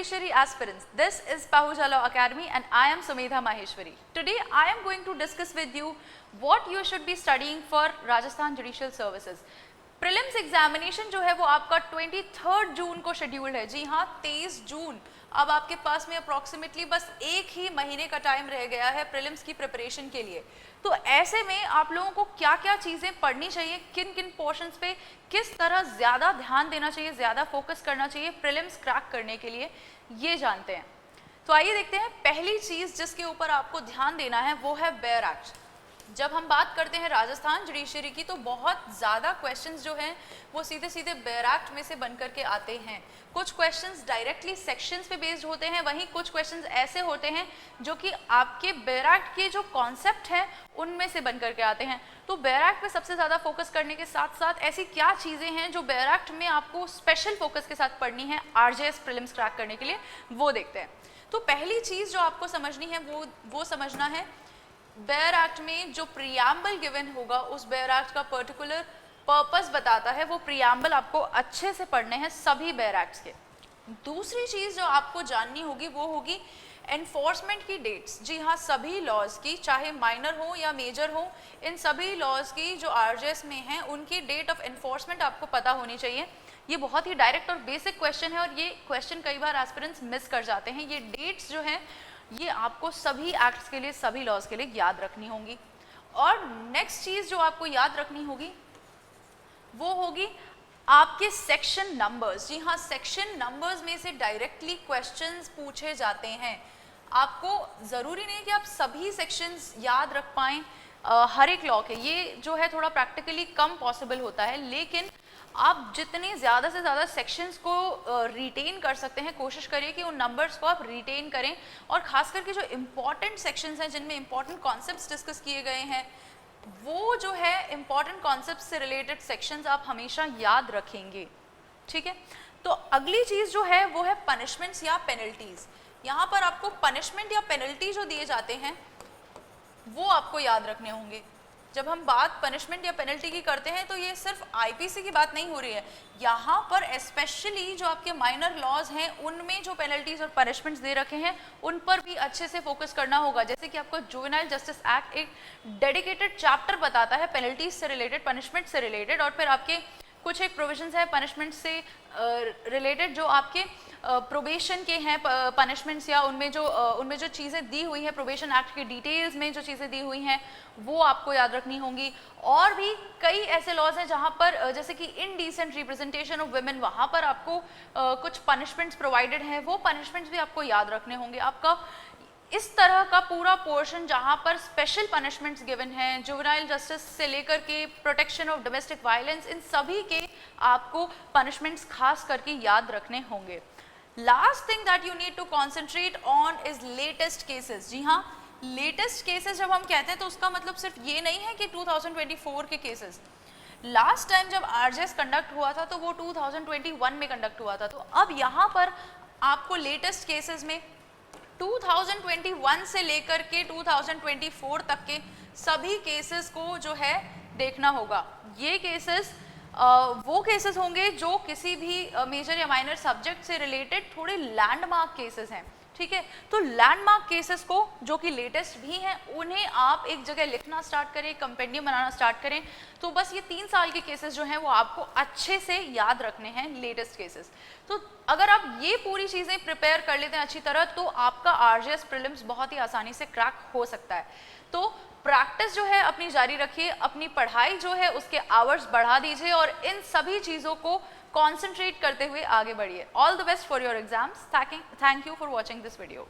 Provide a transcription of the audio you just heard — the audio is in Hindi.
Judiciary aspirants, this is Pahujala Academy and I am Sumedha Maheshwari. Today I am going to discuss with you what you should be studying for Rajasthan Judicial Services. Prelims examination जो है वो आपका 23 जून को शेड्यूल्ड है। जी हाँ, 23 जून। अब आपके पास में अप्रॉक्सीमेटली बस एक ही महीने का टाइम रह गया है प्रीलिम्स की प्रिपरेशन के लिए। तो ऐसे में आप लोगों को क्या क्या चीज़ें पढ़नी चाहिए, किन किन पोर्शंस पे किस तरह ज़्यादा ध्यान देना चाहिए, ज़्यादा फोकस करना चाहिए प्रीलिम्स क्रैक करने के लिए, ये जानते हैं। तो आइए देखते हैं। पहली चीज़ जिसके ऊपर आपको ध्यान देना है वो है बेयर एक्ट। जब हम बात करते हैं राजस्थान जुडिशरी की तो बहुत ज़्यादा क्वेश्चंस जो हैं वो सीधे सीधे बेयर एक्ट में से बन करके आते हैं। कुछ क्वेश्चंस डायरेक्टली सेक्शंस पे बेस्ड होते हैं, वहीं कुछ क्वेश्चंस ऐसे होते हैं जो कि आपके बेयर एक्ट के जो कॉन्सेप्ट हैं उनमें से बन करके आते हैं। तो बेयर एक्ट पे सबसे ज़्यादा फोकस करने के साथ साथ ऐसी क्या चीज़ें हैं जो बेयर एक्ट में आपको स्पेशल फोकस के साथ पढ़नी है आरजेएस प्रीलिम्स क्रैक करने के लिए, वो देखते हैं। तो पहली चीज़ जो आपको समझनी है वो समझना है बेयर एक्ट में जो प्रियम्बल गिवन होगा उस बेयर एक्ट का पर्टिकुलर पर्पस बताता है। वो प्रियम्बल आपको अच्छे से पढ़ने हैं सभी बेयर एक्ट्स के। दूसरी चीज़ जो आपको जाननी होगी वो होगी एनफोर्समेंट की डेट्स। जी हाँ, सभी लॉज की, चाहे माइनर हो या मेजर हो, इन सभी लॉज की जो आरजेएस में हैं उनकी डेट ऑफ एनफोर्समेंट आपको पता होनी चाहिए। ये बहुत ही डायरेक्ट और बेसिक क्वेश्चन है और ये क्वेश्चन कई बार एस्पिरेंट्स मिस कर जाते हैं। ये डेट्स जो हैं ये आपको सभी एक्ट्स के लिए, सभी लॉज के लिए याद रखनी होंगी। और नेक्स्ट चीज़ जो आपको याद रखनी होगी वो होगी आपके सेक्शन नंबर्स। जी हाँ, सेक्शन नंबर्स में से डायरेक्टली क्वेश्चंस पूछे जाते हैं। आपको ज़रूरी नहीं है कि आप सभी सेक्शंस याद रख पाएँ हर एक लॉ के, ये जो है थोड़ा प्रैक्टिकली कम पॉसिबल होता है, लेकिन आप जितने ज़्यादा से ज़्यादा सेक्शंस को रिटेन कर सकते हैं कोशिश करिए कि उन नंबर्स को आप रिटेन करें। और ख़ास करके जो इम्पॉर्टेंट सेक्शंस हैं जिनमें इम्पॉर्टेंट कॉन्सेप्ट्स डिस्कस किए गए हैं वो जो है इम्पॉर्टेंट कॉन्सेप्ट से रिलेटेड सेक्शंस आप हमेशा याद रखेंगे। ठीक है, तो अगली चीज़ जो है वो है पनिशमेंट्स या पेनल्टीज़। यहाँ पर आपको पनिशमेंट या पेनल्टी जो दिए जाते हैं वो आपको याद रखने होंगे। जब हम बात पनिशमेंट या पेनल्टी की करते हैं तो ये सिर्फ आईपीसी की बात नहीं हो रही है, यहाँ पर स्पेशली जो आपके माइनर लॉज हैं उनमें जो पेनल्टीज और पनिशमेंट्स दे रखे हैं उन पर भी अच्छे से फोकस करना होगा। जैसे कि आपको जुवेनाइल जस्टिस एक्ट एक डेडिकेटेड चैप्टर बताता है पेनल्टीज से रिलेटेड, पनिशमेंट से रिलेटेड, और फिर आपके कुछ एक प्रोविजंस है पनिशमेंट से रिलेटेड जो आपके प्रोबेशन के हैं पनिशमेंट्स, या उनमें जो चीज़ें दी हुई हैं प्रोबेशन एक्ट के डिटेल्स में जो चीज़ें दी हुई हैं वो आपको याद रखनी होंगी। और भी कई ऐसे लॉज हैं जहाँ पर जैसे कि इनडिसेंट रिप्रेजेंटेशन ऑफ वुमेन, वहाँ पर आपको कुछ पनिशमेंट्स प्रोवाइडेड हैं, वो पनिशमेंट्स भी आपको याद रखने होंगे। आपका इस तरह का पूरा पोर्शन जहाँ पर स्पेशल पनिशमेंट्स गिवन हैं, जुवेनाइल जस्टिस से लेकर के प्रोटेक्शन ऑफ डोमेस्टिक वायलेंस, इन सभी के आपको पनिशमेंट्स खास करके याद रखने होंगे। Last thing that you need to concentrate on is latest cases. जी हाँ, लेटेस्ट केसेस जब हम कहते हैं तो उसका मतलब सिर्फ ये नहीं है कि 2024 के केसेस। लास्ट टाइम जब आरजेएस कंडक्ट हुआ था तो वो 2021 में कंडक्ट हुआ था। तो अब यहाँ पर आपको लेटेस्ट केसेस में 2021 से लेकर के 2024 तक के सभी केसेस को जो है देखना होगा। ये केसेस वो केसेस होंगे जो किसी भी मेजर या माइनर सब्जेक्ट से रिलेटेड थोड़े लैंडमार्क केसेस हैं। ठीक है, तो लैंडमार्क केसेस को जो कि लेटेस्ट भी हैं उन्हें आप एक जगह लिखना स्टार्ट करें, कंपेंडियम बनाना स्टार्ट करें। तो बस ये 3 साल के केसेस जो हैं वो आपको अच्छे से याद रखने हैं, लेटेस्ट केसेस। तो अगर आप ये पूरी चीज़ें प्रिपेयर कर लेते हैं अच्छी तरह तो आपका आरजेएस प्रीलिम्स बहुत ही आसानी से क्रैक हो सकता है। तो प्रैक्टिस जो है अपनी जारी रखिए, अपनी पढ़ाई जो है उसके आवर्स बढ़ा दीजिए और इन सभी चीज़ों को कॉन्सेंट्रेट करते हुए आगे बढ़िए। All the best for your exams. Thank you for watching this video.